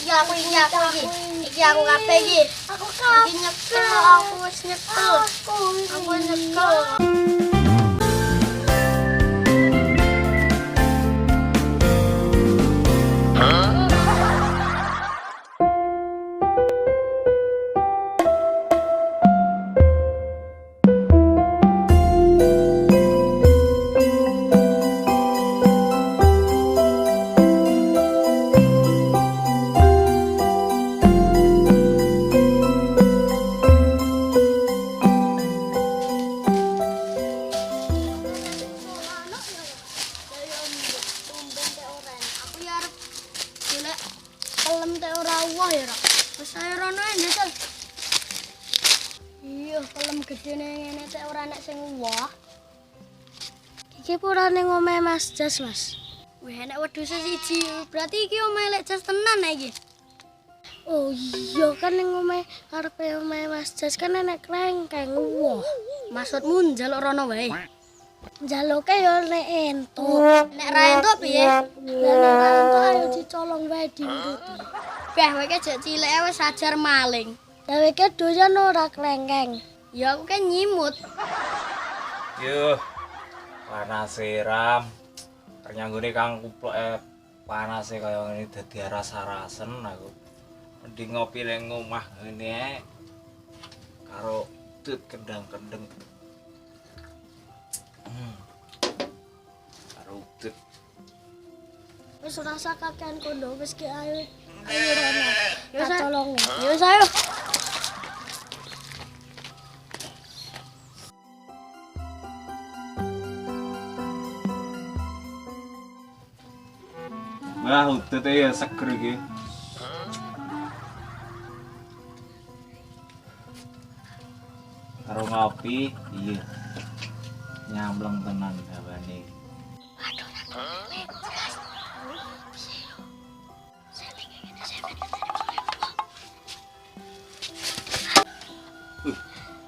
Iki aku kabeh iki. Aku nyekel, aku wis nyekel. Aku nyekel. Pelem teh ora wah ya, Rak. Wis ae rono ae njajal. Iya, pelem gedene ngene teh ora nek sing wah. Iki purane omahe Mas Jas, Mas. Wih, enek wedhus siji. Berarti iki omahe Lek Jas tenan iki. Oh iya kan ning omahe karepe omahe Mas Jas kan enek klengkeng. Wah, maksudmu njaluk rono wae. Njaluke yo nek entuk. Nek ra entuk piye? Lah nek ra entuk ayo dicolong wae diuruti. Beh, kowe ki jek cilike wis ajar maling. Lah kowe ki doyan ora klengkeng. Ya aku kan nyimut. Yuh. Panase Ram. Ternyangune kang kuploke panase kaya ngene dadi rasa-rasen aku. Mending ngopi ning omah ngene ae. Karo tut kendang-kendeng. Karo tut. Wis rasa kakean kondo wis ki ayo. Ayo rono. Yo colong. Yo ayo. Wah, udute ya seger iki. Karo ngopi, iya. Nyambleng tenan gawane. Aduh,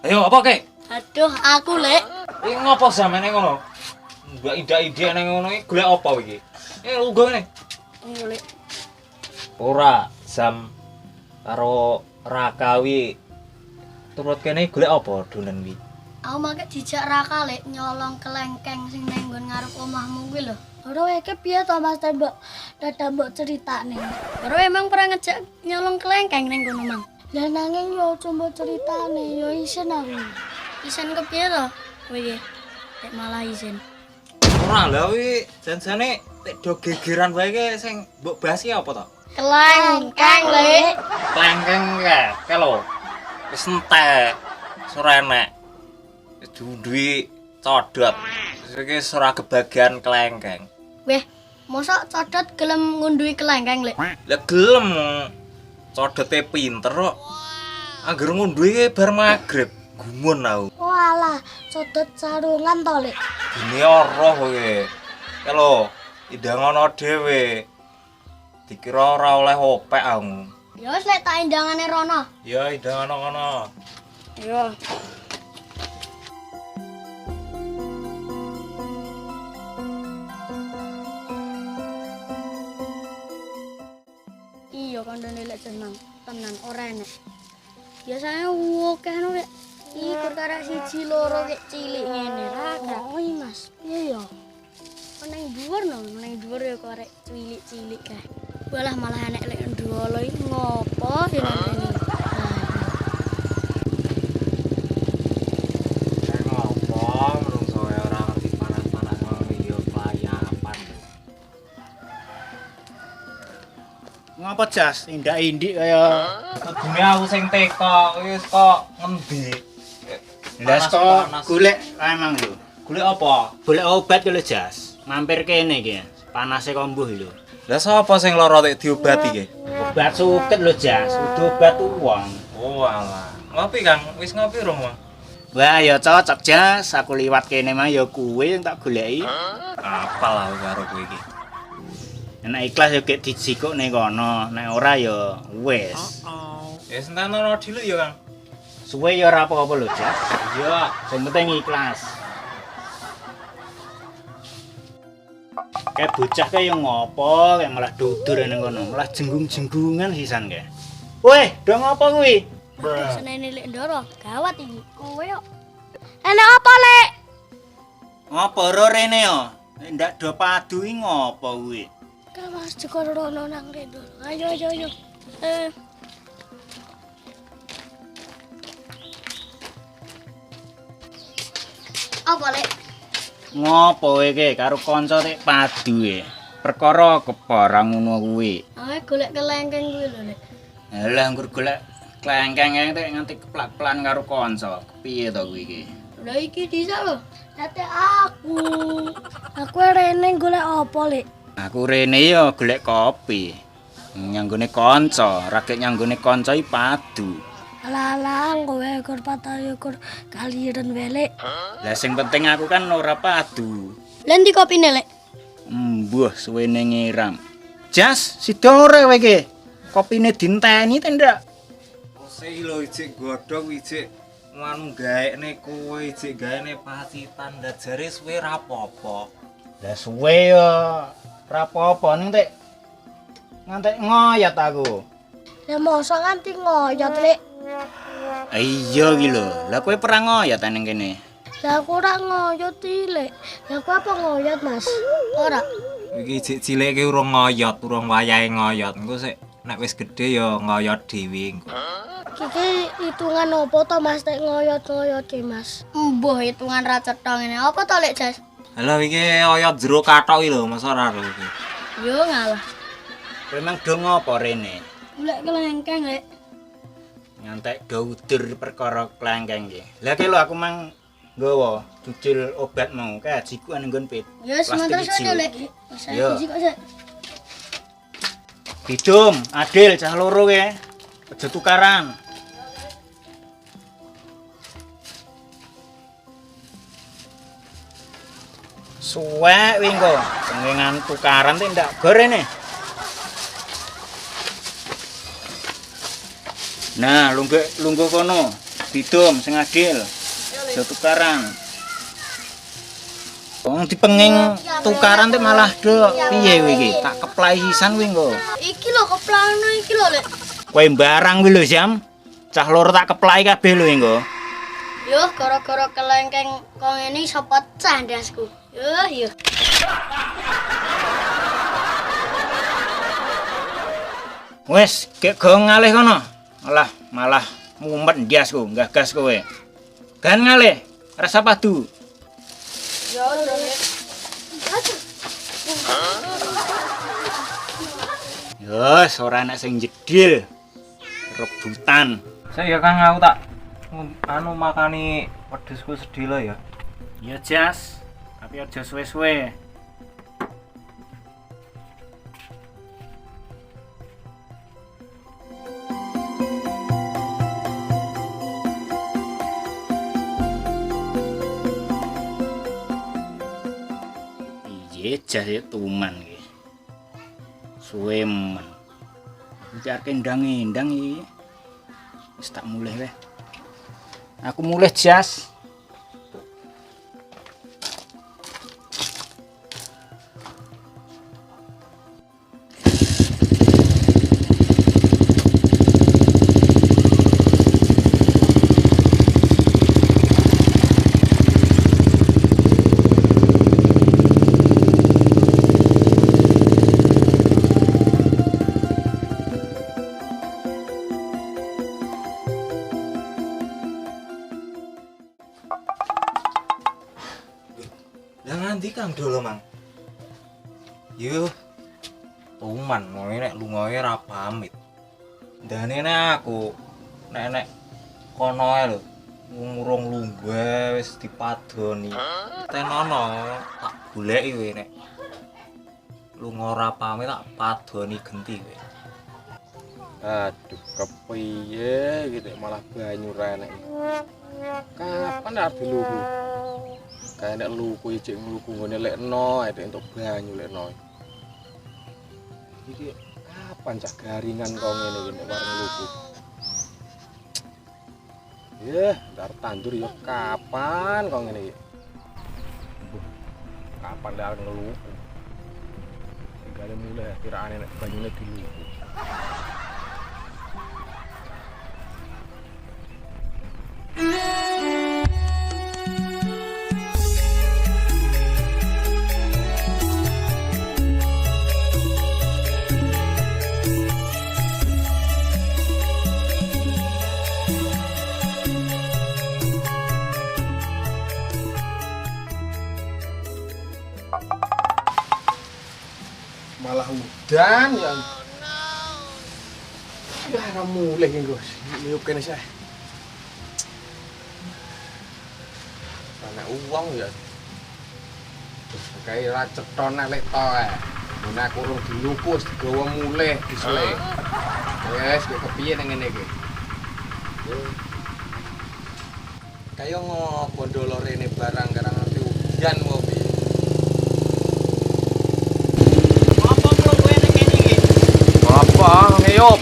Ayo apa kek? aduh, aku Lek. Iki ngopo samene ngono? Mbak ida-ida nang ngono iki golek apa iki? Lunga ngene. Iya Lek. Ora jam karo Rakawi turut kene golek apa dolen wi? Aku make dijak Raka Lek nyolong kelengkeng sing nang nggon ngarep omahmu kuwi lho. Ora iki piye to Mas Tembok? Dadak mbok critakne. Ora emang pernah ngejak nyolong kelengkeng nang kono, Mang. Lah nanging yo coba ceritane yo isin aku. Isin kepiye to? Kowe iki nek malah isin. Ora lha wi janjane nek do gegeran wae ki sing mbok bahas ki apa to? Kelengkeng Lek. Klengkeng ke lho. Wis entek. Ora enek. Wis duwe codot. Wis iki ora kebagian klengkeng. Weh, mosok codot gelem ngunduhi kelengkeng Lek. Lah gelem codote pinter kok. Angger ngunduhi bar magrib. Gumun aku. Walah, codot sarungan to Lek. Gini ora kowe. Ke lho, indangono dhewe. Dikira ora oleh opek aku. Ya wis Lek tak indangane rono. Ya indangono kono. Ya. Iya kandhane Lek jeneng tenan ora enek. Biasane akeh no Lek. Iki perkara siji loro kek cilik ngene ra. Oh iya Mas. Iya ya. Nang dhuwur no, nang dhuwur ya kok arek cilik-cilik kae. Walah malah enek lek ndolo iki ngopo ya ngene. Ngopo menungso ora ngerti panas-panas ngono ya payapan. Ngapa Jas? Indak-indik kaya Kudune aku sing teko wis kok ngendi. Lah kok golek emang lho. Golek apa? Golek obat lho Jas. Mampir kene iki. Panase kok mbuh lho. Lah sapa sing lara nek diobati ki? Obat suket lho Jas, udah obat wong. Oh alah. Ngopi Kang, wis ngopi rong Mang. Wah ya cocok Jas, aku liwat kene mah ya kuwe yang tak goleki. Apal aku karo kowe iki. Nek ikhlas ya gek dijikuk ning kono, nek ora ya wis. Ya sentanono dulu ya Kang. Suwe ya ora apa-apa lho Jas. Iya. Sing penting ikhlas. Kayak bocah kayak yang ngopo, kayak malah dudur ning kono, malah jenggung-jenggungan sisan kayak. Weh, do ngopo kuwi? Senene lek ndoro, gawat iki. Kowe yo. Enek apa, Lek? Ngopo ro rene yo? Ndak do padu iki ngopo kuwi? Kan Mas dikorono nang kene. Ayo. Apa, Lek? Ngopo iki karo kanca tek padu e? Perkara keparang ngono kuwi. Ae golek kelengkeng kuwi lho, Lek. Lah anggur golek klengkeng tek nganti keplak-pelan karo kanca. Kepiye to kuwi iki? Lah iki disa lho. Date aku. Aku rene golek apa, Lek? Aku rene yo golek kopi. Nyanggone kanca, rakek nyanggone kanca iki padu. Lalang kowe ekor patah ekor kaliren welek. Lah sing penting aku kan ora padu. Lah ndi kopine, Lek? Mbuh suwene ngiram. Jas, sida ora kowe iki. Kopine dinteni ta ndak? Ose lho ijik godhong ijik nganu gaekne kowe ijik gaene pacitan ndak jare suwe ra apa-apa. Lah suwe yo ora apa-apa ning tek ngantek ngoyot aku. Lah mosok nganti ngoyot, Lek. Iya iki lho. Lah kowe perang ngoyot ning kene. Lah aku ora ngoyot iki, Lek. Lah aku apa ngoyot, Mas? Ora. Iki ijik cilik ki urung ngoyot, urung wayahe ngoyot. Engko sik nek wis gedhe ya ngoyot dhewe engko. Iki hitungan opo to, Mas, nek ngoyot-ngoyot ki, Mas? Mbuh hitungan ra cetha ngene. Apa to, Lek, Jas? Lah iki oyot jero kathok iki lho, masa ora ro iki. Yo ngalah. Kowe mang do ngopo rene? Golek kelengkeng, Lek. Ngantek do udur perkara klengkeng iki. Lah ki lho aku mang nggawa ducil obat mau kae ajiku ning nggon pit. Ya sementara Plastik saja, hijau. Lek. Yo. Saya kok sik. Bidum, Adil, cah loro kowe. Aja tukaran. Suwek kuwi engko. Pengen tukaran teh ndak gorene. Nah, lungguh kono. Bidum sing Adil. Aja tukaran. Wong dipenging tukaran teh malah do piye kowe iki? Tak keplai sisan kuwi engko. Iki lho keplano iki lho, Lek. Kowe barang kuwi lho, Jam. Cah loro tak keplai kabeh lho engko. Yo gara-gara kelengkeng kok ngene iso pecah ndasku. Yo. Wes, gek go ngalih kono. Malah mumet ndiasku, gagas kowe. Gan ngalih, rasa padu. Yo, Lek. Yos, ora enak sing jedil. Rebutan. Saya Kang aku tak makani wedhusku sedilo ya. Ya Jas, tapi aja suwe-suwe. Iya Jas ya tuman iki. Suwe men. Jarke ndang-ndang iki. Wis tak mulih weh. Aku mulih Jas. Lah nganti Kang dolo, Mang? Yo. Tuman, ngono nek lungae ra pamit. Ndane aku nek kono ae lho. Ngurung lungguh wis dipadoni. Tenono tak goleki kowe nek lunga ora pamit tak padoni genti kowe. Aduh, kepiye gitu malah banyu renek. Kapan arep lugu? Kayak nek lugu ijik ngluku ngene lekno, ada entuk banyu lekno. Iki kapan cah garingan kok ngene iki nek warung lugu. Dar tandur ya kapan kok ngene iki. Kapan nek arep ngeluku. Gale mulai kiraane nek banyune diluku. Malah udan ya. Ya ora mulih iki, Gus. Niup kene sih. Ana uang ya. Terus kae ra cetha nek lek to ae. Mun aku urung diluku wis digawa mulih disele. Wes kok kepiye nang ngene iki? Kayak ngopo ndolo rene barang karang nanti udan mau piye? Apa ngeyop?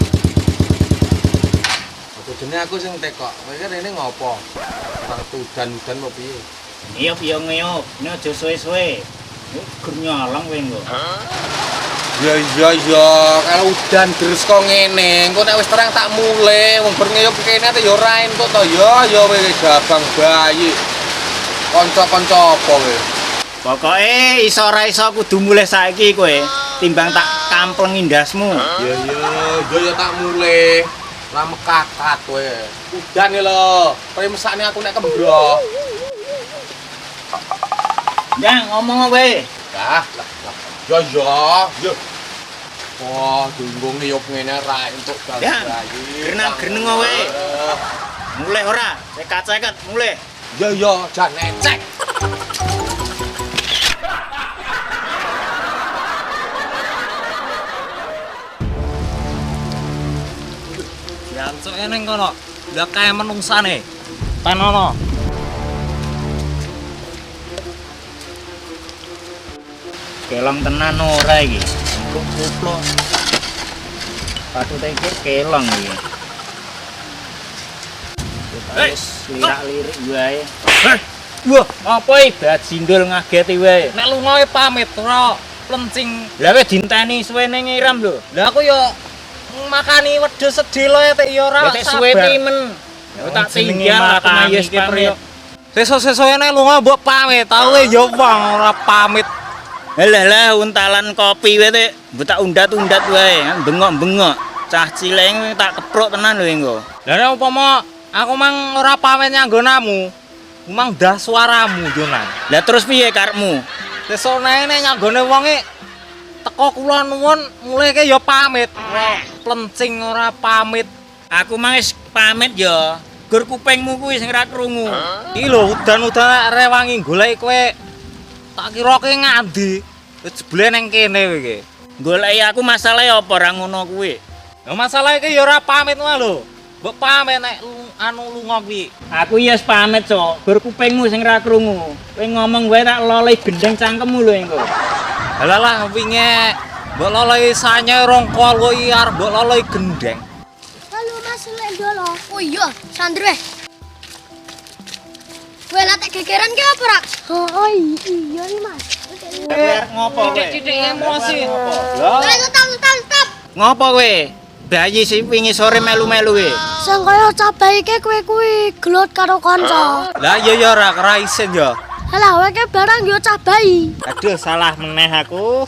Aku jenenge aku sing tekok. Kowe rene ngopo? Orang udan-udan apa piye? Ngeyop ya ngeyop, ini aja suwe-suwe. Gur nyolong kowe engko. Ya, kalau udan deres kok ngene, engko nek wis terang tak mulai, wong bar ngeyop kene ate ya ora entuk to. Ya kowe gabang bayi. Kanca-kanca apa kowe? Pokoke iso ora iso kudu mulih saiki kowe, timbang tak kampleng indasmu. Ya tak mulai. Lah mekakat kowe. Udan ya lho. Kowe mesakne aku nek kembro. Ya ngomong kowe. Lah. Ya. Wah, dunggung ngiyup ngene ra entuk Ya. bayi. Greneng kowe. Mulih ora? Ceket mulih. Ya, jan necek. Jancuk eneng kono. Lah kae menungsane. Tanono. Kelong tenan ora iki. Kok kuplok. Patute iki kelong iki. Wis lirak-lirik wae. Wah, apa iki bajindul ngageti wae. Nek lunga pamit ora plencing. Lah wis dinteni suwene ngiram lho. Lah aku yo makani wedhus sedhelo tek yo ora Wis suwe timen. Yo tak tinggal aku mayus pamit. Sesuk-sesuk nek lunga mbok pamit, tau yo wong ora pamit. Lah untalan kopi wae tek, mbok tak undat-undat wae, bengok-bengok. Cah cileng tak keprok tenan lho engko. Lah nek umpama aku mang ora pamit nyanggonamu, mang dah suaramu yo nang. Lah terus piye karepmu? Sesuk nek nyanggone wonge teko kula nuwun mulih ke ya pamit. Ora plencing ora pamit. Aku mang wis pamit ya. Gur kupingmu kuwi sing ra krungu. Iki lho udan-udan rewangi golek kowe. Tak kira kowe ngandi. Wis jebule ning kene kowe iki. Goleki aku masalahe apa ora ngono kuwi? Lah masalah iki ya ora pamit wae lho. Mbok pamit nek lunga kuwi. Aku ya wis pamit, Cok. Gur kupingmu sing ra krungu. Kowe ngomong wae tak loleh gendeng cangkemmu lho engko. Halah wingi mbok loloi sanye rong kol iki arep mbok loloi gendeng. Halo Mas lek ndolo. Oh iya, sandre. Kowe lek tak gegeran ki apa rak? Oh iya nih Mas. Ngopo kowe? Titik emosi. Lah, Stop. ngopo kowe? Bayi sing wingi sore melu-melu kowe. Sing kaya cabai iki kowe kuwi gelut karo kanca. Lah iya ya ora isin ya. Halah kowe ki barang yo cabai. Aduh salah meneh aku.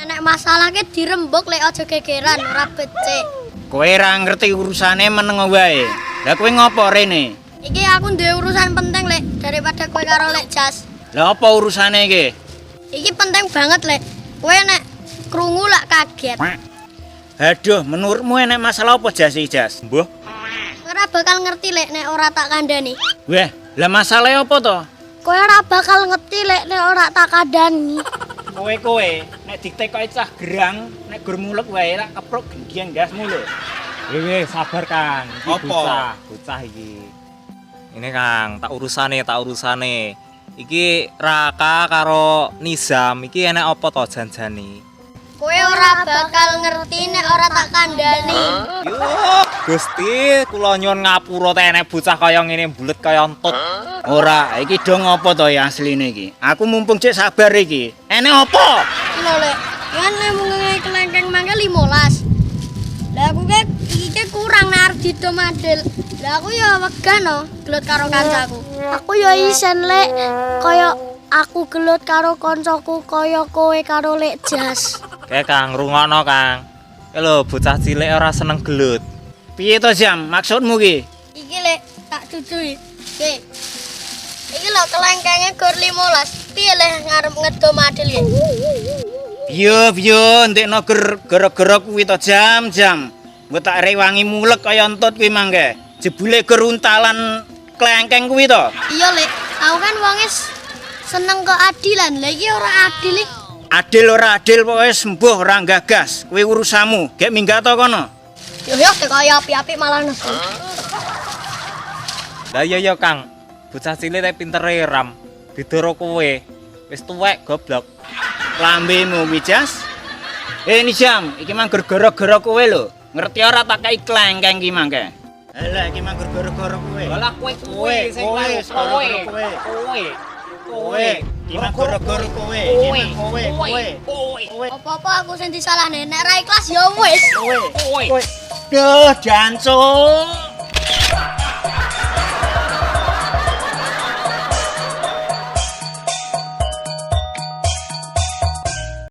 Nek masalah ki dirembuk lek aja gegeran ora becik. Kowe ra ngerti urusane meneng wae. Lah kowe ngopo rene? Iki aku duwe urusan penting lek daripada kowe karo lek jas. Lah apa urusane iki? Iki penting banget lek. Kowe nek krungu lak kaget. Aduh, menurutmu enek masalah apa jas iki, Jas? Mbah, Ora bakal ngerti lek nek ora tak kandhani. Weh, lah masalahnya apa to? Kowe ora bakal ngerti lek nek ora tak kandhani. Kowe nek ditekoki cah gerang, nek gur mulek wae tak keprok gendiang gasmu lho. weh sabar Kang. Iki Apa? bocah iki. Ini Kang, tak urusane. Iki Raka karo Nizam iki enek apa to janjane? Kowe ora bakal ngerti nek ora tak kandhani. Yo, Gusti, kula nyuwun ngapura teh enek bocah kaya ngene bulet kaya entut. Ora, iki do ngopo to ya asline iki? Aku mumpung cek sabar iki. Enek apa? Lho lek, kan mung kelengkeng mangke 15. Lah aku iki kurang nek arep dido madel. Lah aku ya wegah no, gelut karo kancaku. Aku ya isen lek kaya aku gelut karo koncoku kaya kowe karo Lek Jas. Kang, rungokno Kang. Lho, bocah cilik ora seneng gelut. Piye to Jam? Maksudmu ki? Iki lek tak cucuhi. Oke. Iki lho kelengkenge gor 15. Piye lek ngarep ngedo madel ya? Biyo, ndekno gara-gara kuwi to Jam. Engko tak rewangi mulek kaya entut kuwi mangke. Jebule geruntalan klengkeng kuwi to. Iya lek, aku kan wonge seneng keadilan. Lah iki ora adil iki. Adil ora adil pokoke sembuh ora gagas. Kuwi urusanmu. Gek minggat to kono. Yo teko api-api malah nesu. Lah iya Kang. Bocah cilik teh pintere ram. Bidoro kowe. Wis tuwek goblok. Lambemu Wijas. Ini Jam, iki mang gara-gara kowe lho. Ngerti ora tak kei klengkeng ki mangke. Alah iki mang gara-gara kowe. Lah kowe sing kowe. Iki mang gara-gara kowe. Kowe. Apa-apa aku sing disalahne. Nek ra ikhlas ya wis. Kowe. Duh, jancuk.